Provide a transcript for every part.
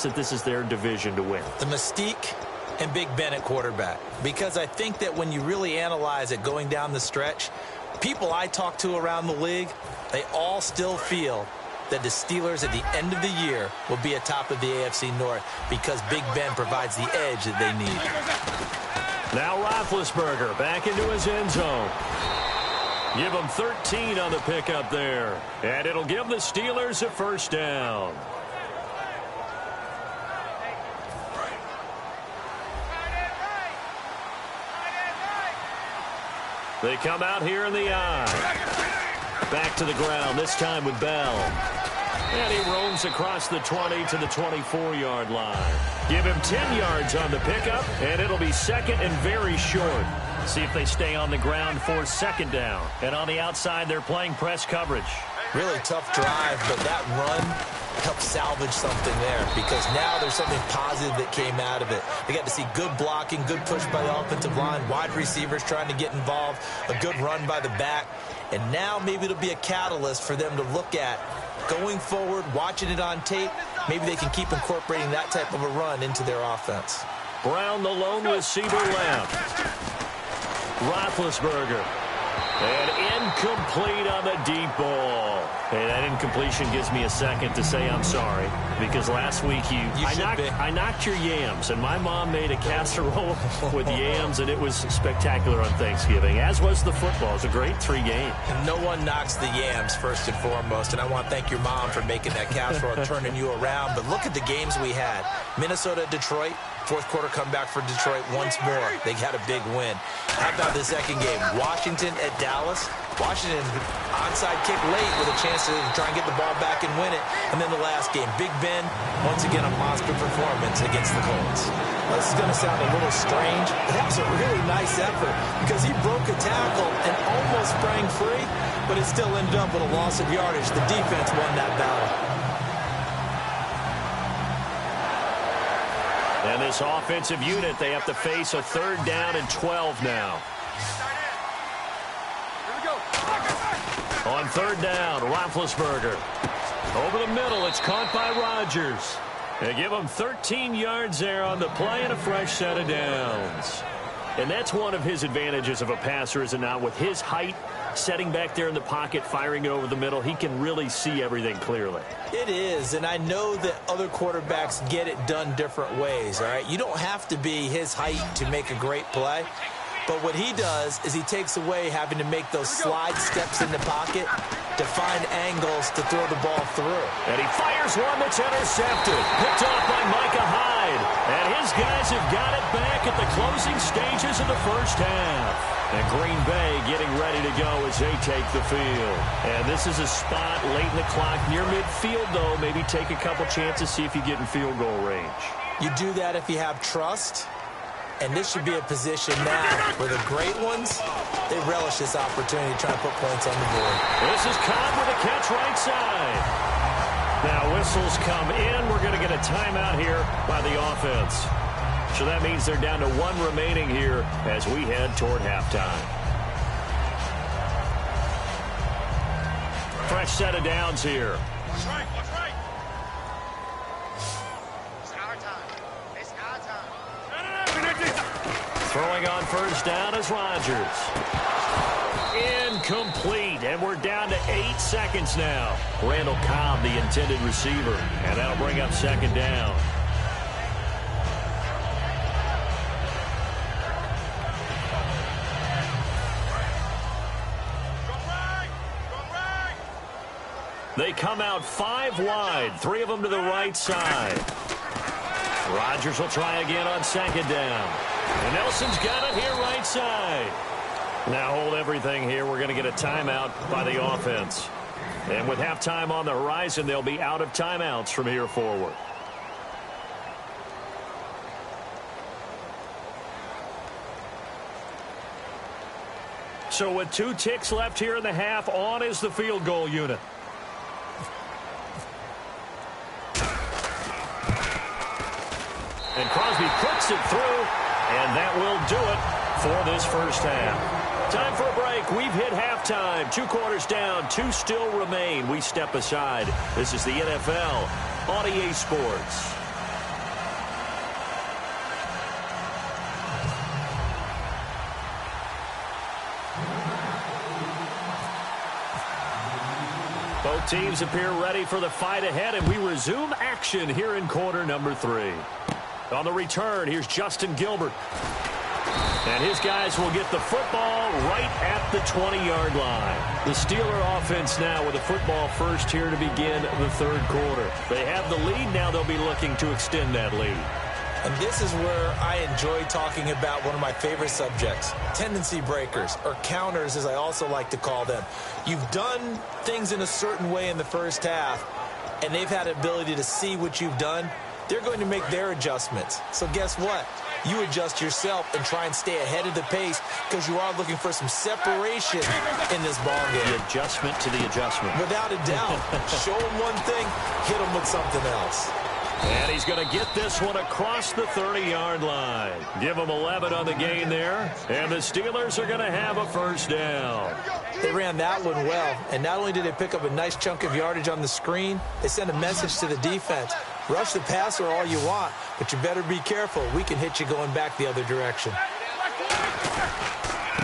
that this is their division to win. The mystique and Big Ben at quarterback. Because I think that when you really analyze it going down the stretch, people I talk to around the league, they all still feel that the Steelers at the end of the year will be atop of the AFC North because Big Ben provides the edge that they need. Now Roethlisberger back into his end zone. Give him 13 on the pickup there. And it'll give the Steelers a first down. They come out here in the eye. Back to the ground, this time with Bell. And he roams across the 20 to the 24-yard line. Give him 10 yards on the pickup, and it'll be second and very short. See if they stay on the ground for second down. And on the outside, they're playing press coverage. Really tough drive, but that run helped salvage something there because now there's something positive that came out of it. They got to see good blocking, good push by the offensive line, wide receivers trying to get involved, a good run by the back. And now maybe it'll be a catalyst for them to look at going forward, watching it on tape. Maybe they can keep incorporating that type of a run into their offense. Brown, the lone receiver left. Roethlisberger. And incomplete on the deep ball. Hey, that incompletion gives me a second to say I'm sorry. Because last week I knocked your yams. And my mom made a casserole with yams, and it was spectacular on Thanksgiving. As was the football. It was a great 3-game. And no one knocks the yams first and foremost. And I want to thank your mom for making that casserole and turning you around. But look at the games we had. Minnesota, Detroit. Fourth quarter comeback for Detroit once more. They got a big win. How about the second game? Washington at Dallas. Washington onside kick late with a chance to try and get the ball back and win it. And then the last game, Big Ben, once again a monster performance against the Colts. This is going to sound a little strange. That was a really nice effort because he broke a tackle and almost sprang free, but it still ended up with a loss of yardage. The defense won that battle. And this offensive unit, they have to face a 3rd down and 12 now. On 3rd down, Roethlisberger. Over the middle, it's caught by Rodgers. They give him 13 yards there on the play and a fresh set of downs. And that's one of his advantages of a passer, is it not? With his height, setting back there in the pocket, firing it over the middle, he can really see everything clearly. It is, and I know that other quarterbacks get it done different ways, all right? You don't have to be his height to make a great play. But what he does is he takes away having to make those slide steps in the pocket to find angles to throw the ball through. And he fires one that's intercepted. Picked off by Micah Hyde. And his guys have got it back at the closing stages of the first half. And Green Bay getting ready to go as they take the field. And this is a spot late in the clock near midfield, though. Maybe take a couple chances, see if you get in field goal range. You do that if you have trust. And this should be a position now where the great ones, they relish this opportunity to try to put points on the board. This is Cobb with a catch right side. Now whistles come in. We're going to get a timeout here by the offense. So that means they're down to 1 remaining here as we head toward halftime. Fresh set of downs here. Watch right. Throwing on first down is Rodgers. Incomplete, and we're down to 8 seconds now. Randall Cobb, the intended receiver, and that'll bring up second down. They come out 5 wide, 3 of them to the right side. Rodgers will try again on second down. And Nelson's got it here right side. Now hold everything here. We're going to get a timeout by the offense. And with halftime on the horizon, they'll be out of timeouts from here forward. So with 2 ticks left here in the half, on is the field goal unit. And Crosby puts it through, and that will do it for this first half. Time for a break. We've hit halftime. 2 quarters down, 2 still remain. We step aside. This is the NFL on EA Sports. teams appear ready for the fight ahead, and we resume action here in quarter number 3. On the return, here's Justin Gilbert. And his guys will get the football right at the 20-yard line. The Steeler offense now with the football first here to begin the third quarter. They have the lead. Now they'll be looking to extend that lead. And this is where I enjoy talking about one of my favorite subjects, tendency breakers, or counters as I also like to call them. You've done things in a certain way in the first half, and they've had the ability to see what you've done. They're going to make their adjustments. So guess what? You adjust yourself and try and stay ahead of the pace because you are looking for some separation in this ball game. The adjustment to the adjustment. Without a doubt. Show them one thing, hit them with something else. And he's going to get this one across the 30-yard line. Give him 11 on the gain there. And the Steelers are going to have a first down. They ran that one well. And not only did they pick up a nice chunk of yardage on the screen, they sent a message to the defense. Rush the passer all you want, but you better be careful. We can hit you going back the other direction.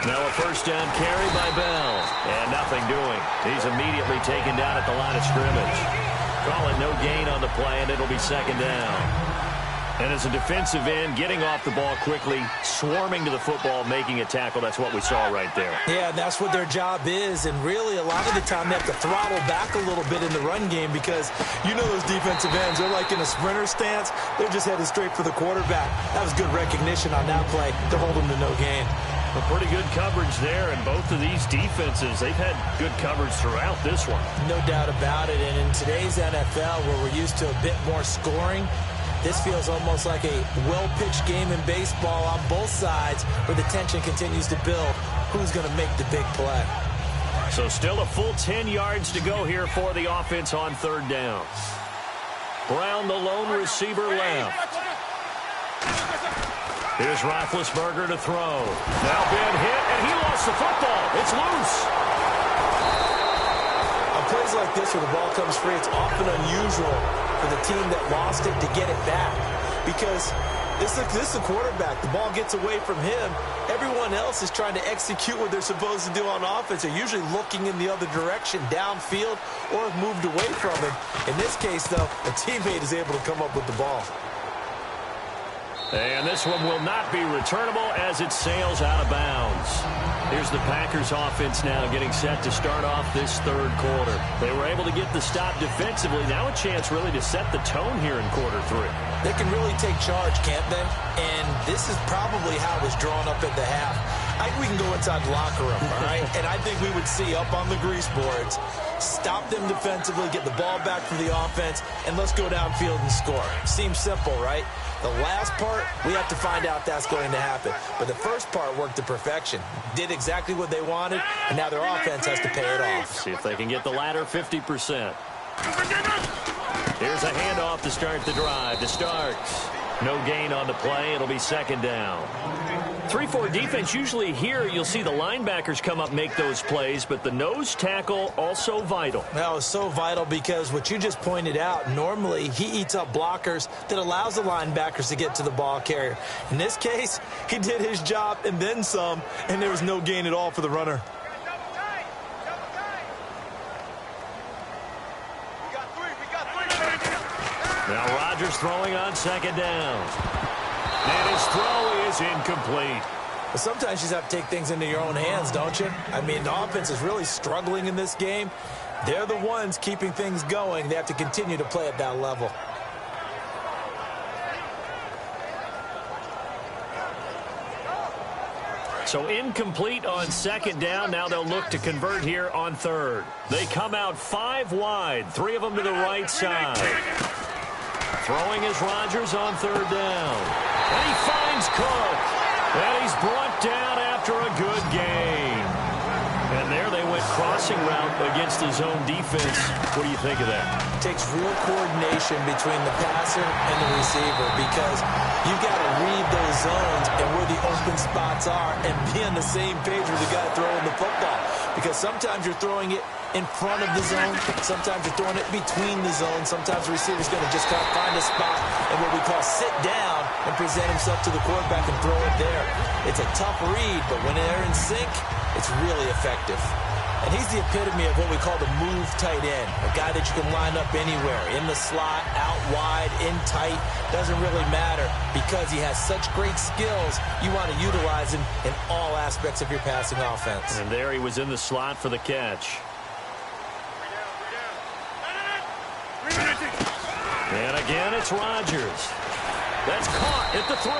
Now a first down carry by Bell. And nothing doing. He's immediately taken down at the line of scrimmage. Call it no gain on the play, and it'll be second down. And as a defensive end, getting off the ball quickly, swarming to the football, making a tackle, that's what we saw right there. Yeah, that's what their job is. And really, a lot of the time, they have to throttle back a little bit in the run game because you know those defensive ends, they're like in a sprinter stance. They're just headed straight for the quarterback. That was good recognition on that play to hold them to no gain. A pretty good coverage there, and both of these defenses, they've had good coverage throughout this one. No doubt about it, and in today's NFL, where we're used to a bit more scoring, this feels almost like a well-pitched game in baseball on both sides where the tension continues to build. Who's going to make the big play? So still a full 10 yards to go here for the offense on third down. Brown, the lone receiver, left. Here's Roethlisberger to throw. Now been hit, and he lost the football. It's loose. On plays like this where the ball comes free, it's often unusual for the team that lost it to get it back. Because this is the quarterback. The ball gets away from him. Everyone else is trying to execute what they're supposed to do on offense. They're usually looking in the other direction, downfield, or have moved away from him. In this case, though, a teammate is able to come up with the ball. And this one will not be returnable as it sails out of bounds. Here's the Packers offense now getting set to start off this third quarter. They were able to get the stop defensively. Now a chance really to set the tone here in quarter 3. They can really take charge, can't they? And this is probably how it was drawn up at the half. I think we can go inside the locker room, all right? And I think we would see up on the grease boards, stop them defensively, get the ball back from the offense, and let's go downfield and score. Seems simple, right? The last part, we have to find out that's going to happen. But the first part worked to perfection. Did exactly what they wanted, and now their offense has to pay it off. See if they can get the latter 50%. Here's a handoff to start the drive. To start. No gain on the play. It'll be second down. 3-4 defense, usually here you'll see the linebackers come up, make those plays, but the nose tackle also vital. That was so vital because what you just pointed out, normally he eats up blockers that allows the linebackers to get to the ball carrier. In this case, he did his job and then some, and there was no gain at all for the runner. Now Rodgers throwing on second down. And his throw is incomplete. But sometimes you just have to take things into your own hands, don't you? I mean, the offense is really struggling in this game. They're the ones keeping things going. They have to continue to play at that level. So incomplete on second down. Now they'll look to convert here on third. They come out 5 wide, 3 of them to the right side. Throwing is Rodgers on third down. And he finds Cook. And he's brought down after a good gain. And there they went crossing route against the zone defense. What do you think of that? It takes real coordination between the passer and the receiver because you've got to read those zones and where the open spots are and be on the same page with the guy throwing the football. Because sometimes you're throwing it in front of the zone. Sometimes you're throwing it between the zones. Sometimes the receiver's going to just find a spot and what we call sit down and present himself to the quarterback and throw it there. It's a tough read, but when they're in sync, it's really effective. And he's the epitome of what we call the move tight end, a guy that you can line up anywhere, in the slot, out wide, in tight, doesn't really matter because he has such great skills. You want to utilize him in all aspects of your passing offense. And there he was in the slot for the catch. And again, it's Rodgers. That's caught at the 3.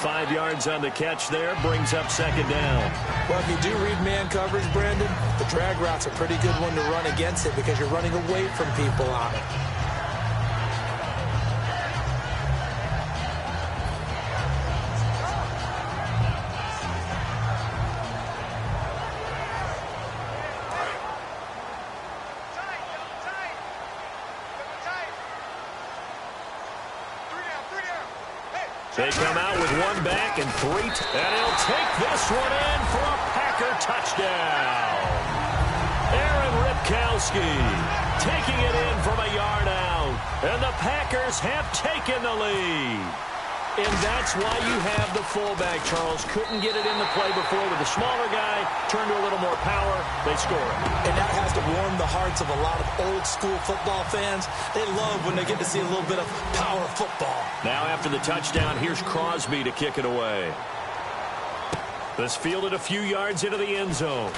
5 yards on the catch there, brings up second down. Well, if you do read man coverage, Brandon, the drag route's a pretty good one to run against it because you're running away from people on it. They come out with 1 back and 3. And he'll take this one in for a Packer touchdown. Aaron Ripkowski taking it in from a yard out. And the Packers have taken the lead. And that's why you have the fullback, Charles. Couldn't get it in the play before with the smaller guy. Turned to a little more power. They score it. And that has to warm the hearts of a lot of old-school football fans. They love when they get to see a little bit of power football. Now after the touchdown, here's Crosby to kick it away. This fielded a few yards into the end zone.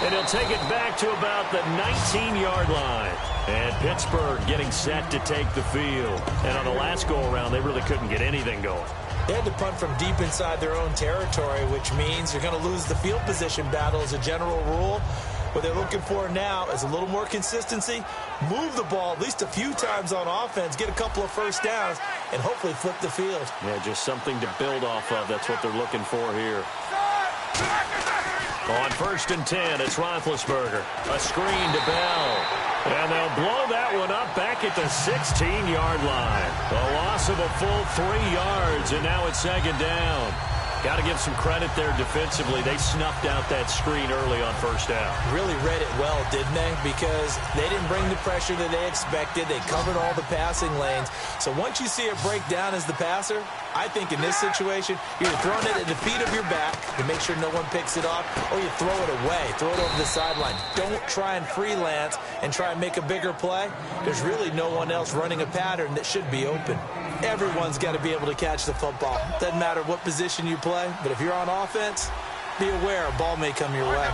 And he'll take it back to about the 19-yard line. And Pittsburgh getting set to take the field. And on the last go-around, they really couldn't get anything going. They had to punt from deep inside their own territory, which means you're going to lose the field position battle as a general rule. What they're looking for now is a little more consistency, move the ball at least a few times on offense, get a couple of first downs, and hopefully flip the field. Yeah, just something to build off of. That's what they're looking for here. On 1st and 10, it's Roethlisberger. A screen to Bell. And they'll blow that one up back at the 16-yard line. A loss of a full 3 yards, and now it's second down. Got to give some credit there defensively. They snuffed out that screen early on first down. Really read it well, didn't they? Because they didn't bring the pressure that they expected. They covered all the passing lanes. So once you see it break down as the passer, I think in this situation, you're throwing it at the feet of your back to make sure no one picks it off, or you throw it away, throw it over the sideline. Don't try and freelance and try and make a bigger play. There's really no one else running a pattern that should be open. Everyone's got to be able to catch the football. Doesn't matter what position you play, but if you're on offense, be aware a ball may come your way.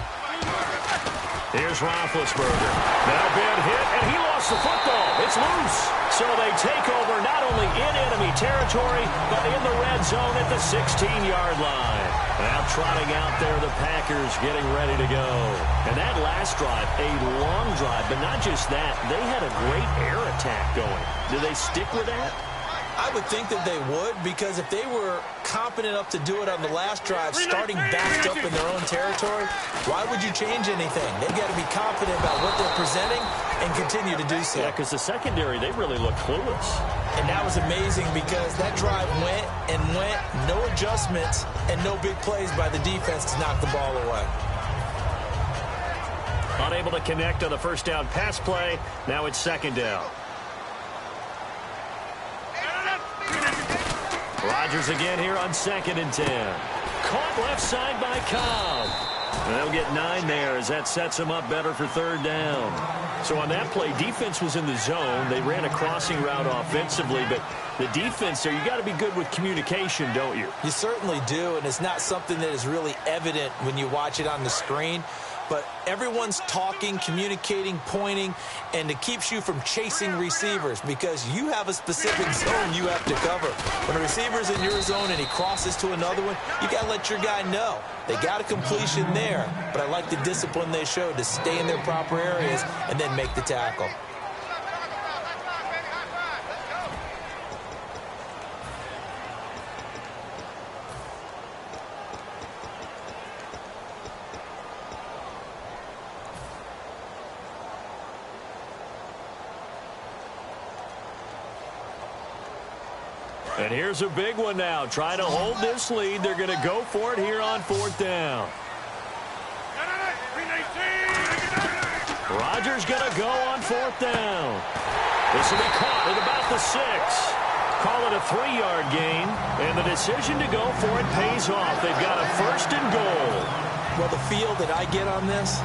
Here's Roethlisberger. Now bad hit, and he lost the football. It's loose. So they take over not only in enemy territory, but in the red zone at the 16-yard line. Now trotting out there, the Packers getting ready to go. And that last drive, a long drive, but not just that. They had a great air attack going. Do they stick with that? I would think that they would, because if they were competent enough to do it on the last drive, starting backed up in their own territory, why would you change anything? They've got to be confident about what they're presenting and continue to do so. Yeah, because the secondary, they really look clueless. And that was amazing because that drive went and went, no adjustments, and no big plays by the defense to knock the ball away. Unable to connect on the first down pass play. Now it's second down. Rodgers again here on 2nd and 10. Caught left side by Cobb. And they'll get 9 there as that sets them up better for 3rd down. So on that play, defense was in the zone. They ran a crossing route offensively, but the defense there, you got to be good with communication, don't you? You certainly do, and it's not something that is really evident when you watch it on the screen. But everyone's talking, communicating, pointing, and it keeps you from chasing receivers because you have a specific zone you have to cover. When a receiver's in your zone and he crosses to another one, you got to let your guy know. They got a completion there, but I like the discipline they showed to stay in their proper areas and then make the tackle. And here's a big one now. Trying to hold this lead. They're going to go for it here on 4th down. Rodgers going to go on 4th down. This will be caught at about the 6. Call it a 3-yard gain. And the decision to go for it pays off. They've got a 1st and goal. Well, the feel that I get on this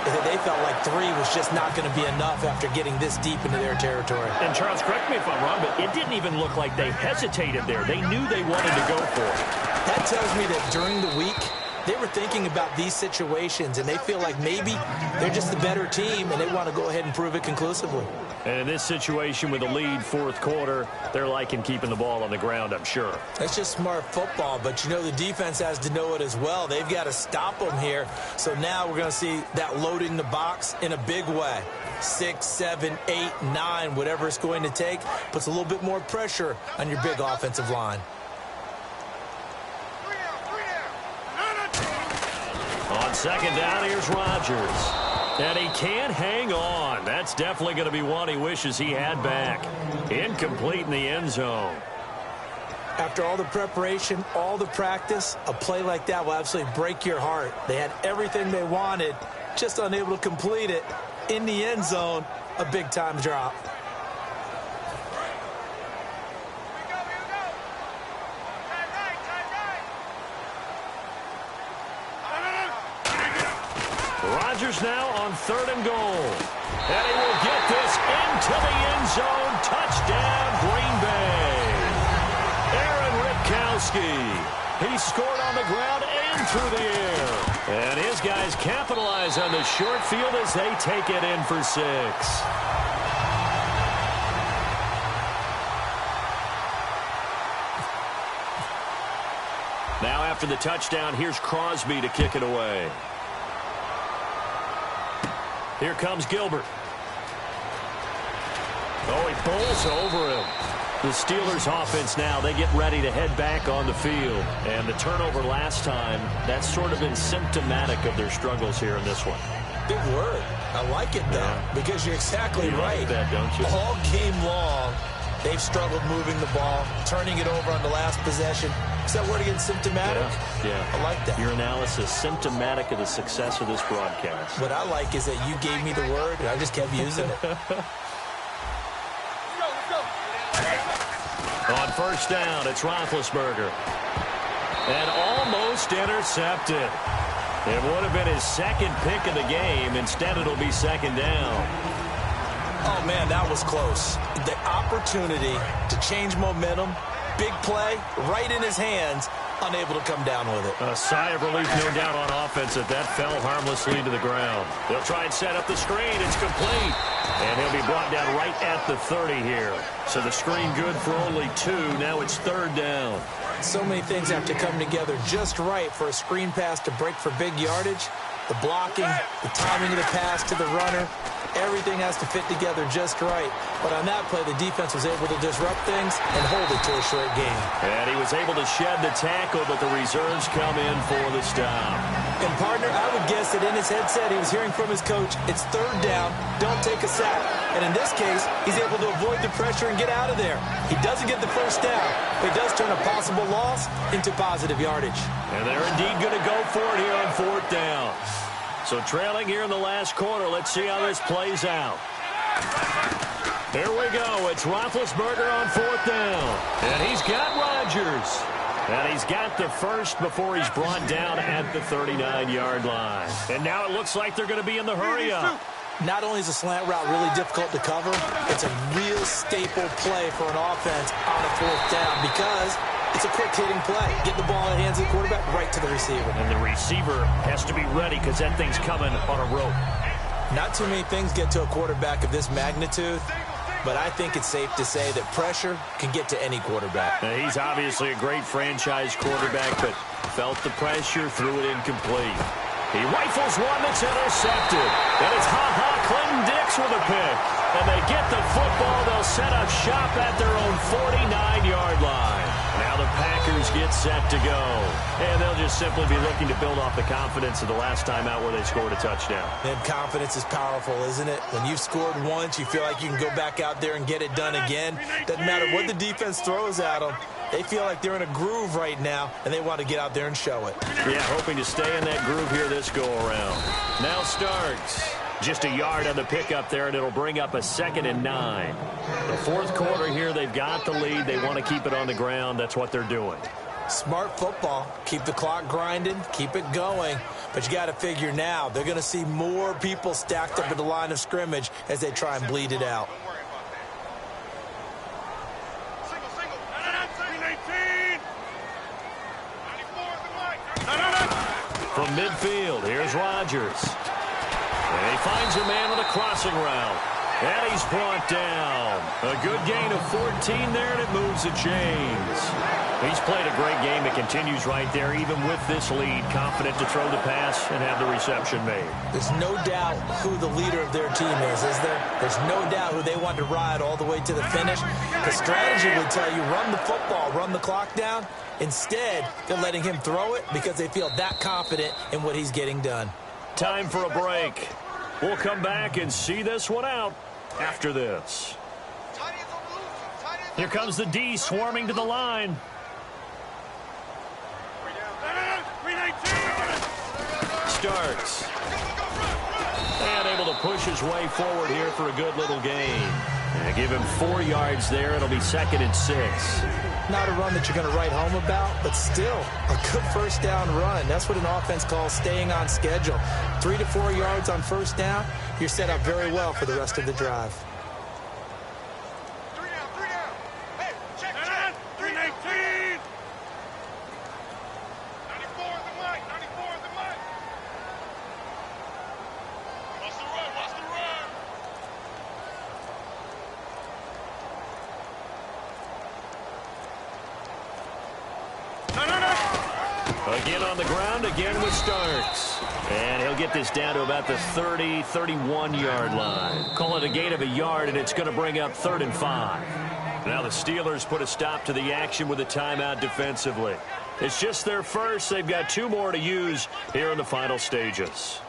is that they felt like 3 was just not going to be enough after getting this deep into their territory. And Charles, correct me if I'm wrong, but it didn't even look like they hesitated there. They knew they wanted to go for it. That tells me that during the week, they were thinking about these situations, and they feel like maybe they're just the better team, and they want to go ahead and prove it conclusively. And in this situation with the lead fourth quarter, they're liking keeping the ball on the ground, I'm sure. That's just smart football, but you know the defense has to know it as well. They've got to stop them here. So now we're going to see that loading the box in a big way. 6, 7, 8, 9, whatever it's going to take, puts a little bit more pressure on your big offensive line. On second down, here's Rodgers. And he can't hang on. That's definitely going to be one he wishes he had back. Incomplete in the end zone. After all the preparation, all the practice, a play like that will absolutely break your heart. They had everything they wanted, just unable to complete it. In the end zone, a big-time drop. Rodgers now on 3rd and goal. And he will get this into the end zone. Touchdown, Green Bay. Aaron Ripkowski. He scored on the ground and through the air. And his guys capitalize on the short field as they take it in for 6. Now after the touchdown, here's Crosby to kick it away. Here comes Gilbert. Oh, he bowls over him. The Steelers offense now, they get ready to head back on the field. And the turnover last time, that's sort of been symptomatic of their struggles here in this one. Big word. I like it, though, because you're exactly right. Like that, don't you? All game long, they've struggled moving the ball, turning it over on the last possession. Is that word again, symptomatic? Yeah. I like that. Your analysis, symptomatic of the success of this broadcast. What I like is that you gave me the word, and I just kept using it. On first down, it's Roethlisberger. And almost intercepted. It would have been his second pick of the game. Instead, it'll be second down. Oh, man, that was close. The opportunity to change momentum, big play, right in his hands, unable to come down with it. A sigh of relief, no doubt, on offense that fell harmlessly to the ground. They'll try and set up the screen. It's complete. And he'll be brought down right at the 30 here. So the screen good for only 2. Now it's 3rd down. So many things have to come together just right for a screen pass to break for big yardage. The blocking, the timing of the pass to the runner, everything has to fit together just right. But on that play, the defense was able to disrupt things and hold it to a short game. And he was able to shed the tackle, but the reserves come in for the stop. And, partner, I would guess that in his headset he was hearing from his coach, it's 3rd down, don't take a sack. And in this case, he's able to avoid the pressure and get out of there. He doesn't get the first down, but he does turn a possible loss into positive yardage. And they're indeed going to go for it here on 4th down. So trailing here in the last quarter, let's see how this plays out. Here we go. It's Roethlisberger on 4th down. And he's got Rodgers. And he's got the first before he's brought down at the 39-yard line. And now it looks like they're going to be in the hurry-up. Not only is a slant route really difficult to cover, it's a real staple play for an offense on a 4th down because it's a quick-hitting play. Get the ball in the hands of the quarterback right to the receiver. And the receiver has to be ready because that thing's coming on a rope. Not too many things get to a quarterback of this magnitude, but I think it's safe to say that pressure can get to any quarterback. Now, he's obviously a great franchise quarterback, but felt the pressure, threw it incomplete. He rifles one that's intercepted. And it's Clinton Dix with a pick. And they get the football. They'll set up shop at their own 49-yard line. Now the Packers get set to go. And they'll just simply be looking to build off the confidence of the last time out where they scored a touchdown. And confidence is powerful, isn't it? When you've scored once, you feel like you can go back out there and get it done again. Doesn't matter what the defense throws at them. They feel like they're in a groove right now, and they want to get out there and show it. Yeah, hoping to stay in that groove here this go-around. Now starts. Just a yard on the pickup there, and it'll bring up a 2nd and 9. The fourth quarter here, they've got the lead. They want to keep it on the ground. That's what they're doing. Smart football. Keep the clock grinding. Keep it going. But you got to figure now they're going to see more people stacked up at the line of scrimmage as they try and bleed it out. From midfield, here's Rodgers. And he finds a man on a crossing route. And he's brought down. A good gain of 14 there, and it moves the chains. He's played a great game. It continues right there, even with this lead. Confident to throw the pass and have the reception made. There's no doubt who the leader of their team is there? There's no doubt who they want to ride all the way to the finish. The strategy would tell you, run the football, run the clock down. Instead, they're letting him throw it because they feel that confident in what he's getting done. Time for a break. We'll come back and see this one out after this. Here comes the D swarming to the line. Starks. And able to push his way forward here for a good little gain. And give him 4 yards there. It'll be 2nd and 6. Not a run that you're going to write home about, but still a good first down run. That's what an offense calls staying on schedule. 3 to 4 yards on first down, you're set up very well for the rest of the drive. Again on the ground, again with Starks. And he'll get this down to about the 30, 31-yard line. Call it a gain of a yard, and it's going to bring up 3rd and 5. Now the Steelers put a stop to the action with a timeout defensively. It's just their first. They've got 2 more to use here in the final stages.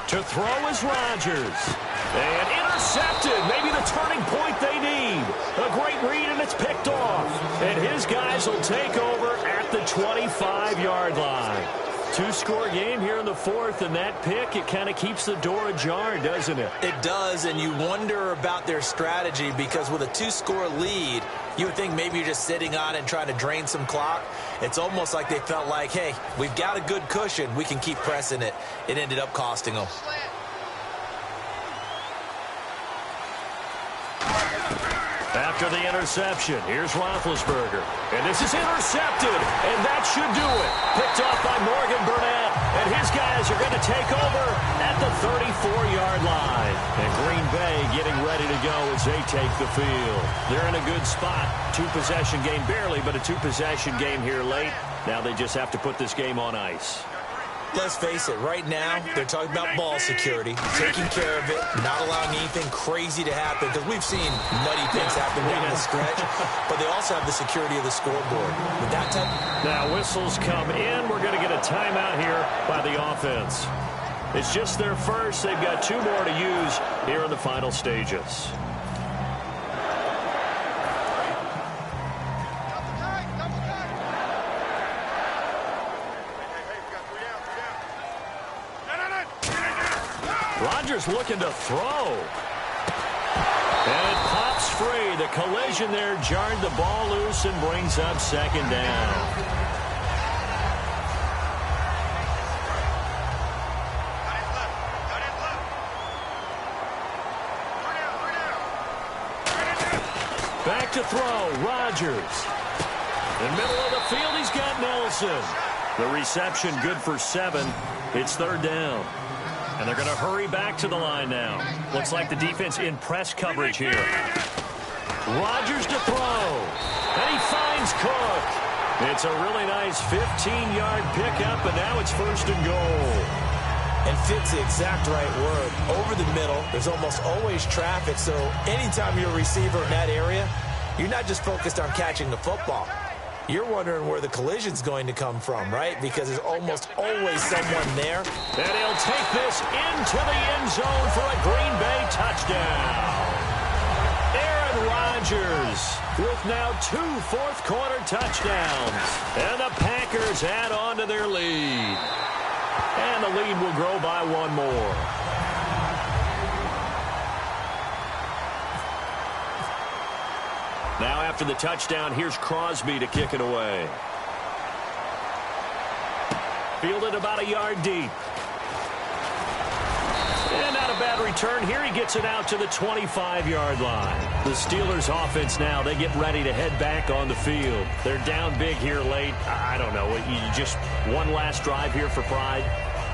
To throw is Rodgers. And intercepted. Maybe the turning point they need. A great read, and it's picked off. And his guys will take over at the 25-yard line. 2-score game here in the 4th, and that pick, it kind of keeps the door ajar, doesn't it? It does, and you wonder about their strategy because with a 2-score lead, you would think maybe you're just sitting on it and trying to drain some clock. It's almost like they felt like, hey, we've got a good cushion. We can keep pressing it. It ended up costing them. After the interception, here's Roethlisberger. And this is intercepted, and that should do it. Picked off by Morgan Burnett, and his guys are going to take over at the 34-yard line. And Green Bay getting ready to go as they take the field. They're in a good spot. 2-possession game, barely, but a 2-possession game here late. Now they just have to put this game on ice. Let's face it, right now, they're talking about ball security, taking care of it, not allowing anything crazy to happen, because we've seen nutty things happen down the stretch, but they also have the security of the scoreboard. With that type... Now whistles come in. We're going to get a timeout here by the offense. It's just their first. They've got 2 more to use here in the final stages. Rodgers looking to throw. And it pops free. The collision there jarred the ball loose and brings up 2nd down. Back to throw. Rodgers. In the middle of the field, he's got Nelson. The reception good for 7. It's 3rd down. And they're going to hurry back to the line now. Looks like the defense in press coverage here. Rodgers to throw. And he finds Cook. It's a really nice 15-yard pickup, and now it's 1st and goal. And fit's the exact right word. Over the middle, there's almost always traffic, so anytime you're a receiver in that area, you're not just focused on catching the football. You're wondering where the collision's going to come from, right? Because there's almost always someone there. And he'll take this into the end zone for a Green Bay touchdown. Aaron Rodgers with now 2 fourth-quarter touchdowns. And the Packers add on to their lead. And the lead will grow by 1 more. Now after the touchdown, here's Crosby to kick it away. Fielded about a yard deep. And not a bad return here. He gets it out to the 25-yard line. The Steelers offense now, they get ready to head back on the field. They're down big here late. I don't know. You just one last drive here for pride.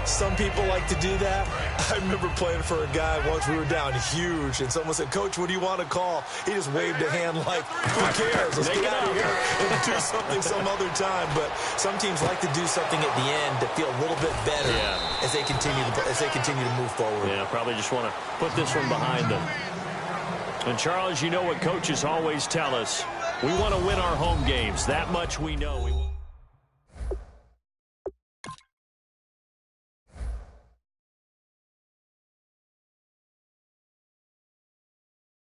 Some people like to do that. I remember playing for a guy once. We were down huge, and someone said, "Coach, what do you want to call?" He just waved a hand like, "Who cares? Let's get out of here and do something some other time." But some teams like to do something at the end to feel a little bit better as they continue to move forward. Yeah, probably just want to put this one behind them. And Charles, you know what coaches always tell us: we want to win our home games. That much we know.